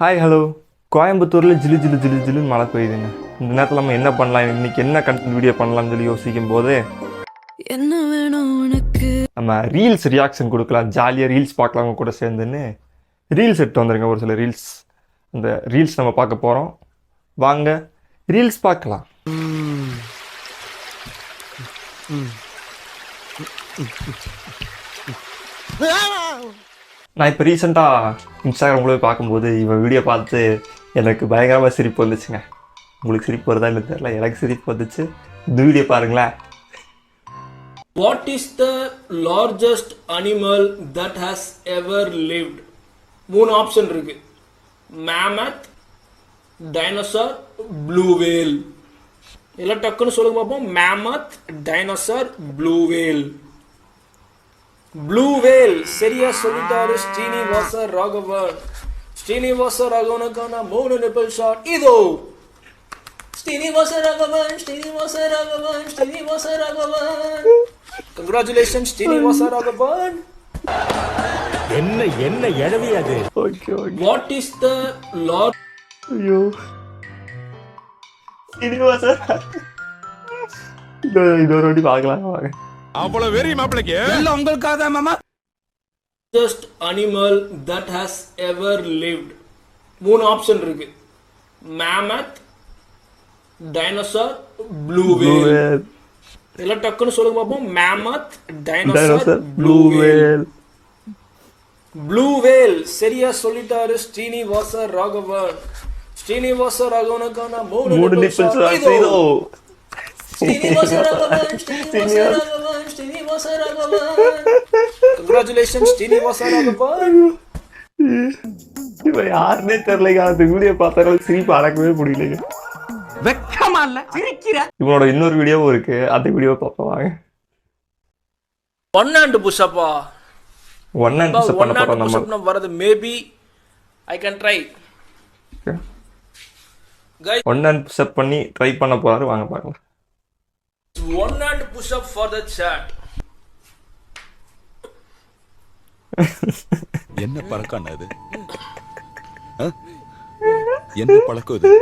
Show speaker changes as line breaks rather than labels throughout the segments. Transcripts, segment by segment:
Hi hello. கோயம்புத்தூரில் ஜிலு ஜிலு ஜிலு ஜிலுன்னு மழை பெய்யுதுங்க. இந்த நேரத்தில் நம்ம என்ன பண்ணலாம், இன்றைக்கி என்ன கண்டென்ட் வீடியோ பண்ணலாம்னு சொல்லி யோசிக்கும் போது
என்ன வேணும் உனக்கு,
நம்ம ரீல்ஸ் ரியாக்ஷன் கொடுக்கலாம், ஜாலியாக ரீல்ஸ் பார்க்கலாம் கூட சேர்ந்துன்னு ரீல்ஸ் எடுத்து வந்துருங்க. ஒரு சில ரீல்ஸ், அந்த ரீல்ஸ் நம்ம பார்க்க போகிறோம். வாங்க ரீல்ஸ் பார்க்கலாம். நான் இப்போ ரீசெண்டாக இன்ஸ்டாகிராமில் போய் பார்க்கும்போது இவன் வீடியோ பார்த்து எனக்கு பயங்கரமாக சிரிப்பு வந்துச்சுங்க. உங்களுக்கு சிரிப்பு வருதா இல்லை தெரியல, எனக்கு சிரிப்பு வந்துச்சு. இந்த வீடியோ பாருங்களேன்.
What is the largest animal that has ever lived? 3 option இருக்கு. mammoth, dinosaur, blue whale. எல்லாம் டக்குன்னு சொல்லுங்க பாப்போம். mammoth, dinosaur, blue whale. blue whale சரியா சொல்லிட்டாரு ஸ்ரீனிவாச ராகவன். ஸ்ரீனிவாச ராகவனுக்கான 3 நிப்பிள் ஷாட் இதோ. ஸ்ரீனிவாச ராகவன், ஸ்ரீனிவாச ராகவன், ஸ்ரீனிவாச ராகவன். கங்க்ராச்சுலேஷன் ஸ்ரீனிவாச ராகவன்.
என்ன எழவி அது.
Okay okay.
What is the large
ஐயோ ஸ்ரீனிவாச இதோட வாட்டி பார்க்கலாம் வாங்க.
அவ்வளவு வெறி மாப்பிளைக்கு எல்லாம் உங்களுக்காக தான் மாமா.
largest animal that has ever lived? 3 option இருக்கு. mammoth, dinosaur, blue whale. எல்லாம் டக்குன்னு சொல்லுங்க பாப்போம். mammoth, dinosaur, blue whale. blue whale சரியா சொல்லிட்டாரு ஸ்ரீனிவாச ராகவன். ஸ்ரீனிவாச ராகவனுக்கான 3 நிப்பிள் ஷாட் இதோ. ஸ்ரீனிவாச ராகவன், ஸ்ரீனிவாச ராகவன், ஸ்ரீனிவாச ராகவன். கங்க்ராச்சுலேஷன் ஸ்ரீனிவாச ராகவன்.
இவன் யாருன்னே தெரியலைங்க. அந்த வீடியோ பார்த்தாலும் சிரிப்பு அடக்கவே முடியலைங்க.
வெக்கமா இல்ல சிரிக்கிற.
இவனோட இன்னொரு வீடியோவும் இருக்கு, அந்த வீடியோ பார்ப்போம் வாங்க.
ஒன் ஹேண்ட் புஷ் அப்பா.
ஒன் ஹேண்ட் புஷ் பண்ண போறோம் நம்ம.
வரது maybe I can try. Guys
one hand push up பண்ணி ட்ரை பண்ண போறாரு, வாங்க பார்க்கலாம்.
one hand push up for the chat.
என்ன பழக்கம் அது? என்ன பழக்கம் இது?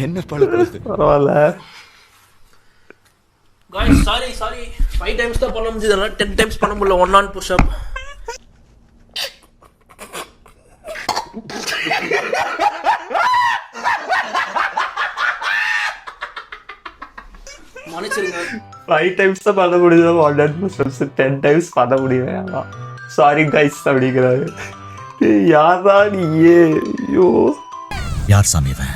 என்ன பழக்கம் இது?
பரவாயில்ல
guys, sorry 5 times தான் பண்ண முடியல, 10 times பண்ண முடியல one hand push up. மன்னிச்சிருங்க.
5 டைம்ஸ் தான் பண்ண முடியுது, 1 ஹேண்ட் புஷ் அப்ஸ் 10 டைம்ஸ் பண்ண முடியல. சாரி கைஸ் அப்படிங்கிறாரு. யாரா நீயே? ஐயோ
யார் சாமி இவன்?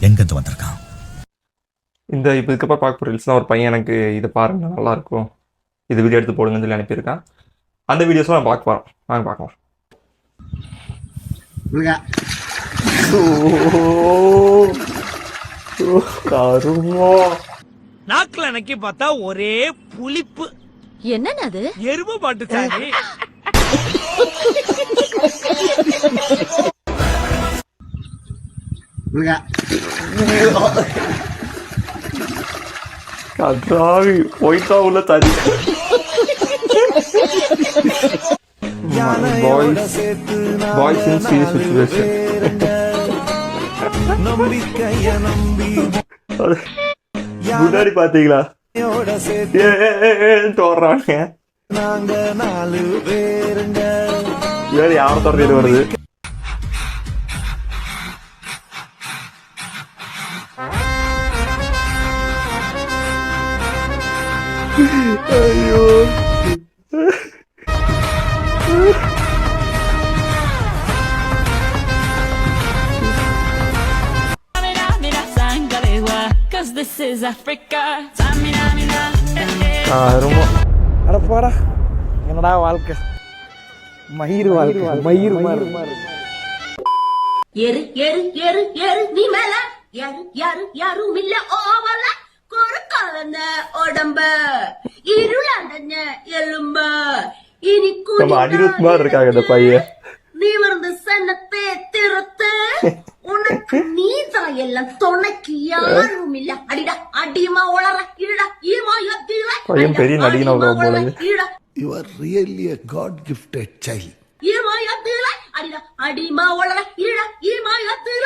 எங்கிருந்து வந்திருக்கான்?
இந்த இப்போ இதுக்கப்புறம் பார்க்க போகிற ரீல்ஸ்லாம் ஒரு பையன் எனக்கு இதை பாருங்க நல்லா இருக்கும், இது வீடியோ எடுத்து போடுங்கன்னு சொல்லி அனுப்பியிருக்கான். அந்த வீடியோஸ்லாம் நான் பார்க்க போகிறோம், வாங்க பார்க்கலாம். கருமோ
நாக்குல நக்கி பார்த்தா ஒரே புளிப்பு.
என்னன்னு அது?
எருமை பாட்டு சாரி.
கன்றாவி போயிட்டா உள்ள தனி. Boys in serious situation. முன்னாடி பாத்தீங்களா தோறாங்க வேற யாரும் தொடர்ந்து வருது. ஐயோ
This is Africa.
அடப்பாடா, என்னடா வாழ்க்கை, மயிர் வாழ்க்கை, மயிர் மாதிரி.
ஏறு ஏறு ஏறு ஏறு நீ மேல, யாரு யாரு யாரும் இல்ல ஓவல, குறுக்காலந்த உடம்ப, இருளாண்டன எலும்ப, இனி
அனிருத் மாதிரி இருக்காங்க இந்த பையன்.
நீ வந்து சன்னத்தை திருத்து, உனக்கு நீதான் எல்லாம், துணைக்கு யாரும் இல்ல. அடிடா அடிமா உளற இருடா ஈமா யத்தில.
பையன் பெரிய நடிகனா போல.
இருடா
You are really a God gifted child.
ஈமா யத்தில அடிடா அடிமா உளற இருடா ஈமா யத்துல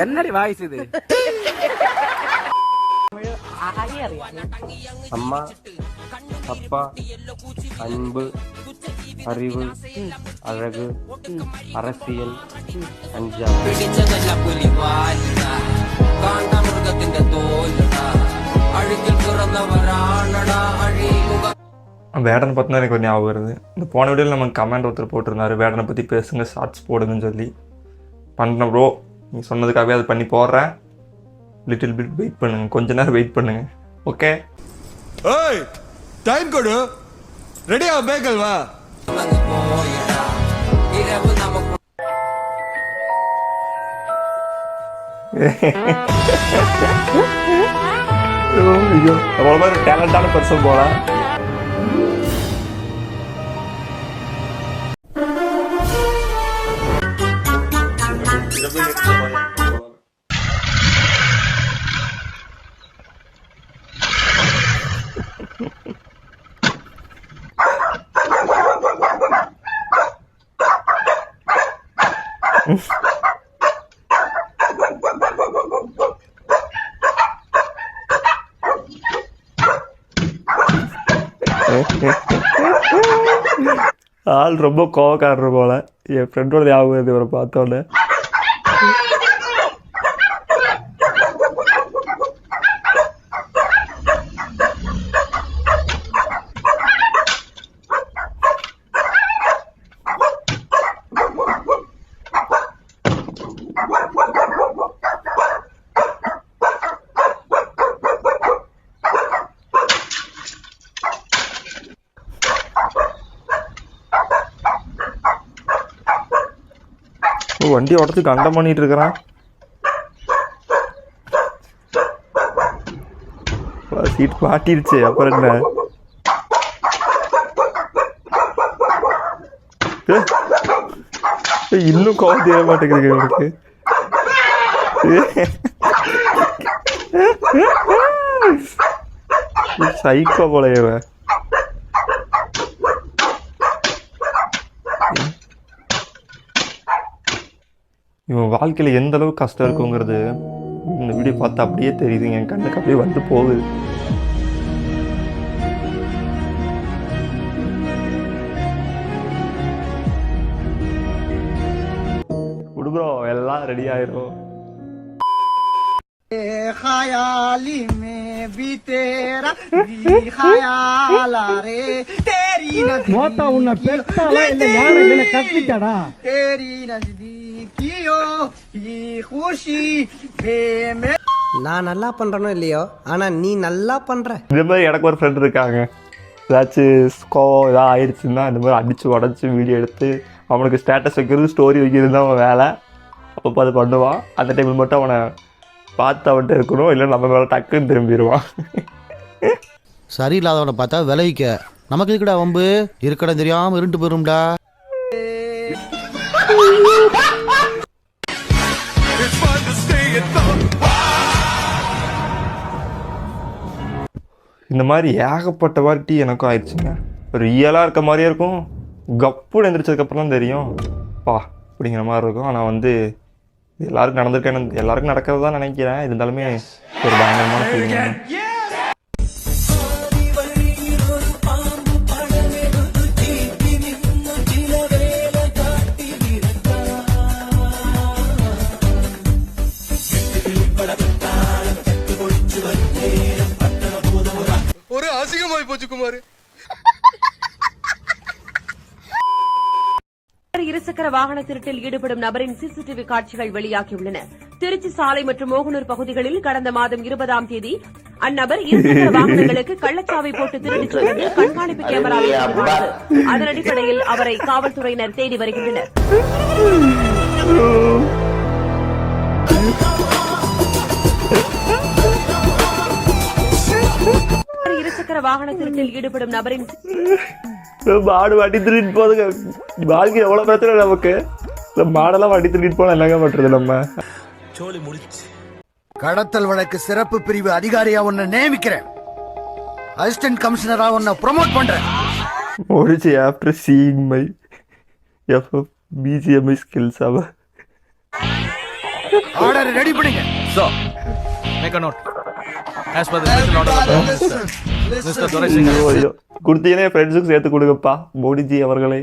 என்னடி வாய்ஸ் இது?
அம்மா அப்பா அன்பு அறிவு அழகு அரசியல் அஞ்சாமை
வேடனை பற்றினா எனக்கு ஒரு ஞாபகம் வருது. இந்த போன வீடியோவில் நம்ம கமெண்ட் ஒருத்தர் போட்டிருந்தாரு, வேடனை பற்றி பேசுங்க, ஷார்ட்ஸ் போடுங்கன்னு சொல்லி. பண்ணுறேன் ப்ரோ, நீ சொன்னதுக்காகவே அதை பண்ணி போடுறேன். லிட்டில் பிட் வெயிட் பண்ணுங்க, கொஞ்ச நேரம் வெயிட் பண்ணுங்க. ஓகே,
ஏய் டைம் கொடு, ரெடியா பேக்கல் வா.
ஐயோ, அவ்வளோ மாதிரி டேலண்டான பர்சன் போல. ஆள் ரொம்ப கோவக்காரர் போல. என் ஃப்ரெண்டோட ஞாபகம் இவரை பார்த்தோன்னே. வண்டி ஓட்டத்துக்கு கண்டம் பண்ணிட்டு இருக்கிறான். சீட் மாட்டிருச்சு, அப்புறம் என்ன? இன்னும் கோவம் தேர மாட்டேங்கிறீங்க எனக்கு. சைக்கோ போலையவ. இவன் வாழ்க்கையில் எந்த அளவுக்கு கஷ்டம் இருக்குங்கிறது இந்த வீடியோ பார்த்து அப்படியே தெரியுதுங்க. என் கண்ணுக்கு அப்படியே வந்து போகுது. விடுபுறோம், எல்லாம் ரெடி ஆயிரும்.
நான் நல்லா பண்றனோ இல்லையோ, ஆனா நீ நல்லா பண்ற.
இந்த மாதிரி எனக்கு ஒரு ஃப்ரெண்ட் இருக்காங்க. ஏதாச்சும் கோவம் ஏதாவது ஆயிடுச்சுன்னா இந்த மாதிரி அடிச்சு உடச்சி வீடியோ எடுத்து அவனுக்கு ஸ்டேட்டஸ் வைக்கிறது, ஸ்டோரி வைக்கிறது தான் அவன் வேலை. அப்பப்போ அது பண்ணுவான். அந்த டைமில் மட்டும் அவனை பார்த்து அவன்கிட்ட இருக்கணும், இல்லை நம்ம மேலே டக்குன்னு திரும்பிடுவான்.
சரியில்லாதவனை பார்த்தா விளைவிக்க நமக்கு இருக்கடா வம்பு, இருக்கடா தெரியாம இருண்டு போயிரும்டா.
இந்த மாதிரி ஏகப்பட்ட வாட்டி எனக்கும் ஆயிடுச்சுங்க. ரியலாக இருக்க மாதிரியே இருக்கும், கப்புன்னு எந்திரிச்சதுக்கப்புறம் தான் தெரியும் பா அப்படிங்கிற மாதிரி இருக்கும். ஆனால் வந்து எல்லாருக்கும் நடந்திருக்கேன், எல்லாருக்கும் நடக்கிறது தான் நினைக்கிறேன். இருந்தாலுமே ஒரு பயங்கரமான ஃபீலிங்.
ஒரு அசிங்கமாய் போச்சு குமார்.
இருசக்கர வாகன திருட்டில் ஈடுபடும் நபரின் சிசிடிவி காட்சிகள் வெளியாகியுள்ளன. திருச்சி சாலை மற்றும் மோகனூர் பகுதிகளில் கடந்த மாதம் 20ஆம் தேதி அந்நபர் இருசக்கர வாகனங்களுக்கு கள்ளச்சாவை போட்டு திருடிச் சென்றது கண்காணிப்பு கேமராவில் பதிவானது. அதன் அடிப்படையில் அவரை காவல்துறையினர் தேடி வருகின்றனர். இருசக்கர வாகன திருட்டில் ஈடுபடும் நபரின்
மாடு வண்டி திருடிட்டு போதுங்க. வாழ்க்கை எவ்வளோ பிரச்சனை நமக்கு. இந்த மாடெல்லாம் வண்டி திருடிட்டு போனால் என்னங்க பண்ணுறது நம்ம?
சோலி முடிச்சு.
கடத்தல் வழக்கு சிறப்பு பிரிவு அதிகாரியா உன்னை நியமிக்கிறேன். அசிஸ்டன்ட் கமிஷனரா உன்னை ப்ரொமோட் பண்றேன்.
Modici after seeing my FF BGMI skills அவர்
ஆர்டர் ரெடி பண்ணுங்க so make a note as per the special order mister Duraisingh
குடுத்தீனே ஃப்ரெண்ட்ஸுக்கு சேர்த்து கொடுங்கப்பா மோடிஜி அவர்களே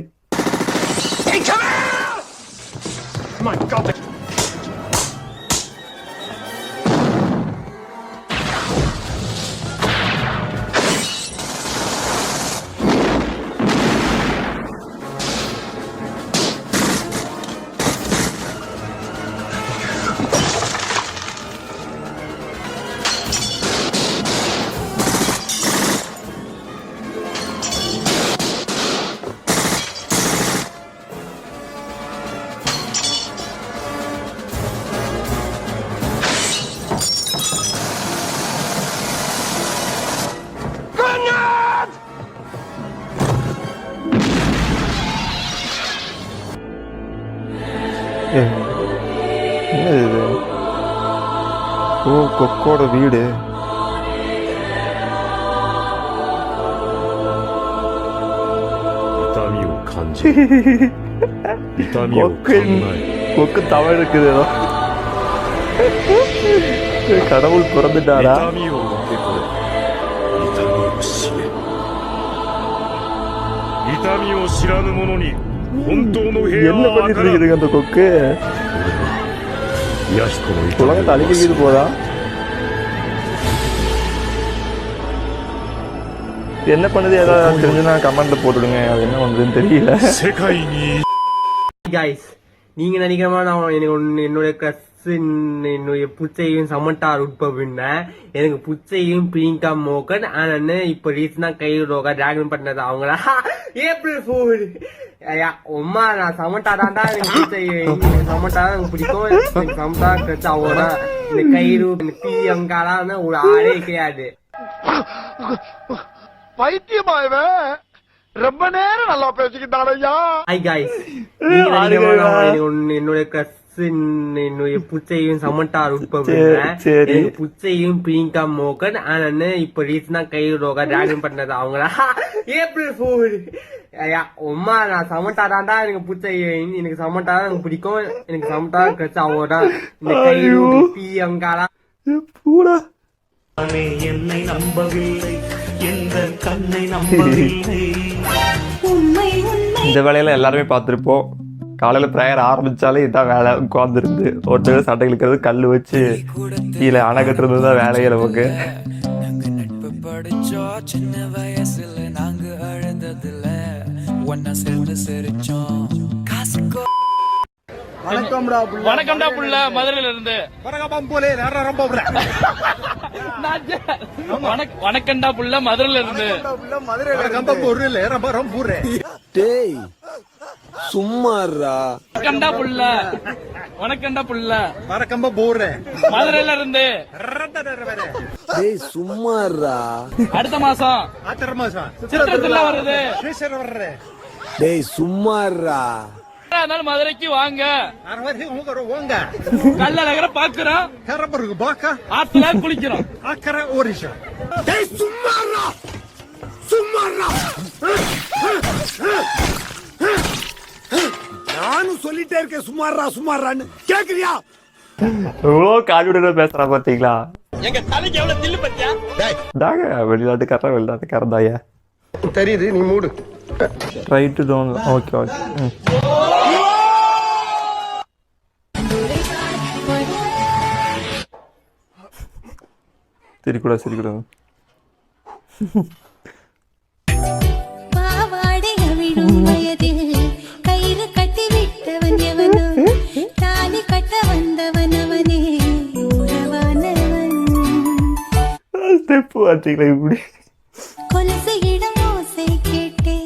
என்ன இது ஓ கொக்கோட வீடு கொக்கு தமிழ் இருக்குது கடவுள் பிறந்துட்டாரா என்ன பண்ணிட்டு இருக்குதுங்க அந்த கொக்கு உலகத்தை அழிக்கிறது போதா என்ன பண்ணுது ஏதாவது தெரிஞ்சுன்னா கமெண்ட்ல போட்டுடுங்க அது என்ன பண்ணுதுன்னு தெரியல
கைஸ் நீங்க நினைக்கிற மாதிரி நான் எனக்கு என்னுடைய கிரஸ் என்னுடைய புச்சையும் சமட்டார் உட்பவின்ன எனக்கு புச்சையும் பிரிங்கா மோகன் ஆனா இப்ப ரீசனா கைரோகா டிராகன் பண்ணது அவங்களா ஏப்ரல் ஃபூல் உமா நான் சமட்டா தாண்டா எனக்கு புச்சையும் சமட்டா எனக்கு பிடிக்கும் எனக்கு சமட்டா கிரஸ் அவனா இந்த கயிறு பிரியங்காலாம் ஒரு ஆளே கிடையாது
பைத்தியமாயவன் ரொம்ப நேரம் நல்லா பேசிக்கிட்டாரையா
ஹாய் கைஸ் நீங்க நினைக்கிற மாதிரி என்னுடைய கிரஸ் என்னுடைய புச்சையும் சமட்டார் உட்பவின்ன எனக்கு புச்சையும் பிரிங்கா மோகன் ஆனா இப்ப ரீசனா கைரோகா டிராகன் பண்ணது அவங்களா ஏப்ரல் ஃபூல் உமா நான் சமட்டா தாண்டா எனக்கு புச்சையும் எனக்கு சமட்டா தான் எனக்கு பிடிக்கும் எனக்கு சமட்டா கிரஸ் அவனா இந்த கயிறு பிரியங்காலாம்
பூரா
என்னை நம்பவில்லை எந்த கண்ணை நம்பவில்லை
இந்த வேலையில எல்லாருமே பார்த்துருப்போம் காலையில் ப்ரேயர் ஆரம்பித்தாலே இதான் வேலை உட்காந்துருந்து ஒருத்தர் சட்டை இழுக்கிறது கல் வச்சு கீழே அணை கட்டுறது தான் வேலையே நமக்கு
சின்ன வயசுல நாங்க அழுந்ததுல ஒன்னா சேர்ந்து சிரிச்சோம்
வணக்கம்டா புள்ள மதுரையில இருந்து வணக்கம்டா புள்ள மதுரையில இருந்து
டேய் சும்மாறா
வணக்கம்டா புள்ள வணக்கம்டா புள்ள வரக்கம்ப போறேன் மதுரையில இருந்து
டேய் சும்மாறா
அடுத்த மாசம் சித்திரத்துல வருது
டேய் சும்மாறா
மதுரைக்கு வாங்க கல்ல நகர பாக்குறோம் ஆத்துல குளிக்கிறோம்
நானும் சொல்லிட்டே இருக்கேன் சும்மாறா சும்மாறான்னு கேக்குறியா
எவ்வளோ காலியோட பேசுறா பாத்தீங்களா
எங்க தலைக்கு எவ்வளவு தில்லு பத்தியா
தாங்க வெளிநாட்டுக்காரன் தாயா
தெரியுது நீ மூடு
ரைட்டு டவுன் ஓகே ஓகே சிரிக்கூடாது
கயிறு கட்டி விட்டவன் எவனோ தாலி கட்ட வந்தவனவனே உறவானவன்
ஸ்டெப் வாட்டிங்களா இப்படி
கொலுசு இடம் ஓசை கேட்டே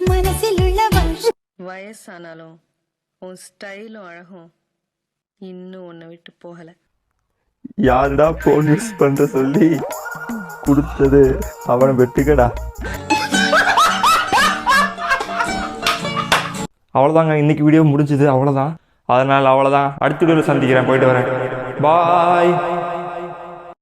மனசில் உள்ள
வயசானாலும் உன் ஸ்டைலும் அழகும் இன்னும் உன்னை விட்டு போகல
யாருடா போன் யூஸ் பண்ற சொல்லி கொடுத்தது அவனை வெட்டுக்கடா. அவ்வளோதாங்க, இன்னைக்கு வீடியோ முடிஞ்சுது. அவ்வளோதான். அதனால் அவ்வளோதான், அடுத்த வீடியோவில் சந்திக்கிறேன். போயிட்டு வரேன். பாய்.